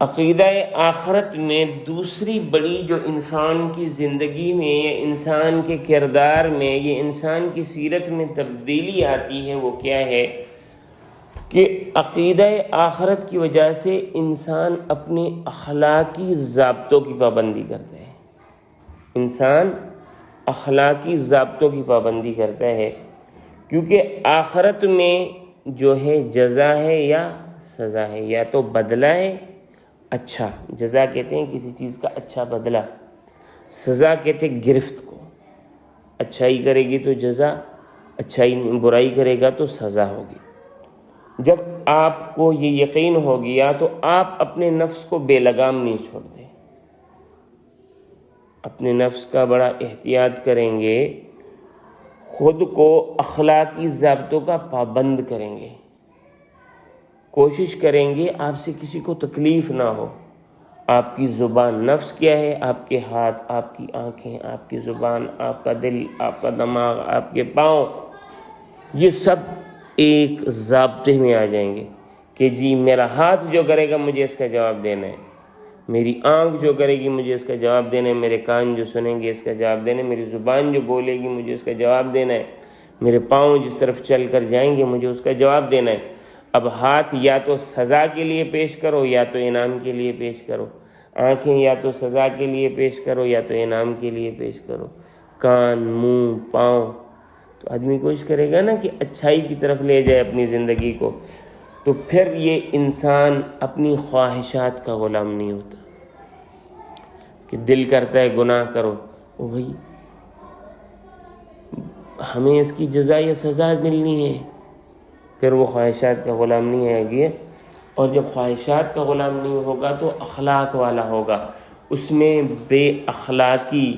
عقیدہ آخرت میں دوسری بڑی جو انسان کی زندگی میں یا انسان کے کردار میں یا انسان کی سیرت میں تبدیلی آتی ہے وہ کیا ہے کہ عقیدہ آخرت کی وجہ سے انسان اپنے اخلاقی ضابطوں کی پابندی کرتا ہے. انسان اخلاقی ضابطوں کی پابندی کرتا ہے کیونکہ آخرت میں جو ہے جزا ہے یا سزا ہے، یا تو بدلہ ہے. اچھا جزا کہتے ہیں کسی چیز کا اچھا بدلہ، سزا کہتے ہیں گرفت کو. اچھائی کرے گی تو جزا، برائی کرے گا تو سزا ہوگی. جب آپ کو یہ یقین ہو گیا تو آپ اپنے نفس کو بے لگام نہیں چھوڑتے، اپنے نفس کا بڑا احتیاط کریں گے، خود کو اخلاقی ضابطوں کا پابند کریں گے، کوشش کریں گے آپ سے کسی کو تکلیف نہ ہو. آپ کی زبان نفس کیا ہے؟ آپ کے ہاتھ، آپ کی آنکھیں، آپ کی زبان، آپ کا دل، آپ کا دماغ، آپ کے پاؤں، یہ سب ایک ضابطے میں آ جائیں گے کہ جی میرا ہاتھ جو کرے گا مجھے اس کا جواب دینا ہے، میری آنکھ جو کرے گی مجھے اس کا جواب دینا ہے، میرے کان جو سنیں گے اس کا جواب دینا ہے، میری زبان جو بولے گی مجھے اس کا جواب دینا ہے، میرے پاؤں جس طرف چل کر جائیں گے مجھے اس کا جواب دینا ہے. اب ہاتھ یا تو سزا کے لیے پیش کرو یا تو انعام کے لیے پیش کرو، آنکھیں یا تو سزا کے لیے پیش کرو یا تو انعام کے لیے پیش کرو، کان، منہ، پاؤں. تو آدمی کوشش کرے گا نا کہ اچھائی کی طرف لے جائے اپنی زندگی کو، تو پھر یہ انسان اپنی خواہشات کا غلام نہیں ہوتا کہ دل کرتا ہے گناہ کرو، وہی ہمیں اس کی جزا یا سزا ملنی ہے، پھر وہ خواہشات کا غلام نہیں آئے گی. اور جب خواہشات کا غلام نہیں ہوگا تو اخلاق والا ہوگا، اس میں بے اخلاقی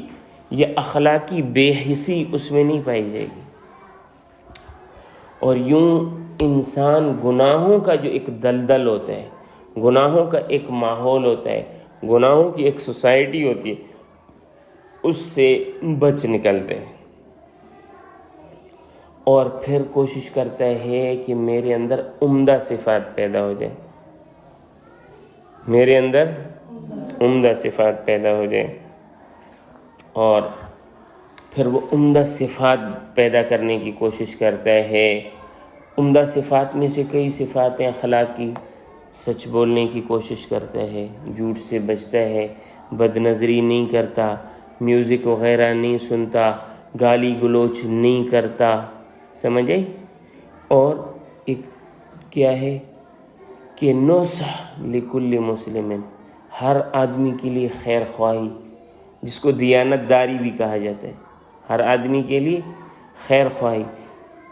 یا اخلاقی بے حسی اس میں نہیں پائی جائے گی. اور یوں انسان گناہوں کا جو ایک دلدل ہوتا ہے، گناہوں کا ایک ماحول ہوتا ہے، گناہوں کی ایک سوسائٹی ہوتی ہے، اس سے بچ نکلتے ہیں اور پھر کوشش کرتا ہے کہ میرے اندر عمدہ صفات پیدا ہو جائیں، میرے اندر عمدہ صفات پیدا ہو جائیں. اور پھر وہ عمدہ صفات پیدا کرنے کی کوشش کرتا ہے. عمدہ صفات میں سے کئی صفات اخلاقی، سچ بولنے کی کوشش کرتا ہے، جھوٹ سے بچتا ہے، بد نظری نہیں کرتا، میوزک وغیرہ نہیں سنتا، گالی گلوچ نہیں کرتا، سمجھ آئی. اور ایک کیا ہے کہ نصح لکل مسلم، ہر آدمی کے لیے خیر خواہی، جس کو دیانت داری بھی کہا جاتا ہے، ہر آدمی کے لیے خیر خواہی،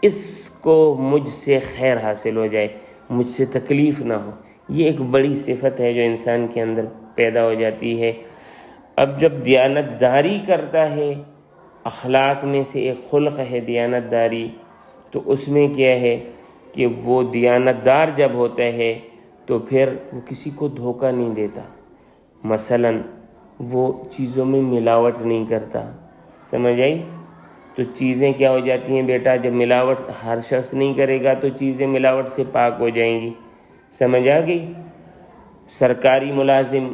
اس کو مجھ سے خیر حاصل ہو جائے، مجھ سے تکلیف نہ ہو. یہ ایک بڑی صفت ہے جو انسان کے اندر پیدا ہو جاتی ہے. اب جب دیانت داری کرتا ہے، اخلاق میں سے ایک خلق ہے دیانت داری، تو اس میں کیا ہے کہ وہ دیانت دار جب ہوتا ہے تو پھر وہ کسی کو دھوکہ نہیں دیتا. مثلا وہ چیزوں میں ملاوٹ نہیں کرتا، سمجھ آئی. تو چیزیں کیا ہو جاتی ہیں بیٹا، جب ملاوٹ ہر شخص نہیں کرے گا تو چیزیں ملاوٹ سے پاک ہو جائیں گی، سمجھ آ گئی. سرکاری ملازم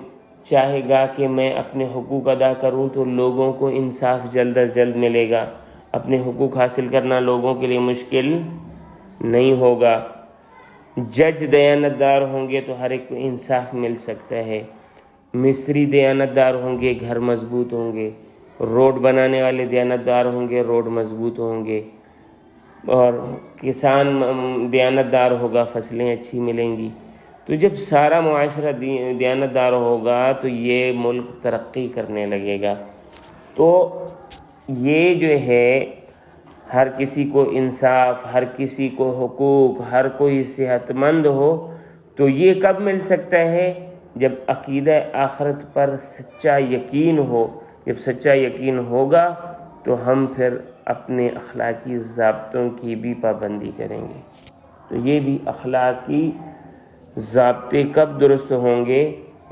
چاہے گا کہ میں اپنے حقوق ادا کروں تو لوگوں کو انصاف جلد از جلد ملے گا، اپنے حقوق حاصل کرنا لوگوں کے لیے مشکل نہیں ہوگا. جج دیانت دار ہوں گے تو ہر ایک کو انصاف مل سکتا ہے. مستری دیانت دار ہوں گے، گھر مضبوط ہوں گے. روڈ بنانے والے دیانت دار ہوں گے، روڈ مضبوط ہوں گے. اور کسان دیانت دار ہوگا، فصلیں اچھی ملیں گی. تو جب سارا معاشرہ دیانت دار ہوگا تو یہ ملک ترقی کرنے لگے گا. تو یہ جو ہے ہر کسی کو انصاف، ہر کسی کو حقوق، ہر کوئی صحت مند ہو، تو یہ کب مل سکتا ہے؟ جب عقیدہ آخرت پر سچا یقین ہو. جب سچا یقین ہوگا تو ہم پھر اپنے اخلاقی ضابطوں کی بھی پابندی کریں گے. تو یہ بھی اخلاقی ضابطے کب درست ہوں گے؟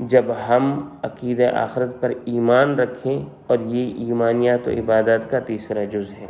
جب ہم عقیدہ آخرت پر ایمان رکھیں، اور یہ ایمانیات و عبادات کا تیسرا جز ہے.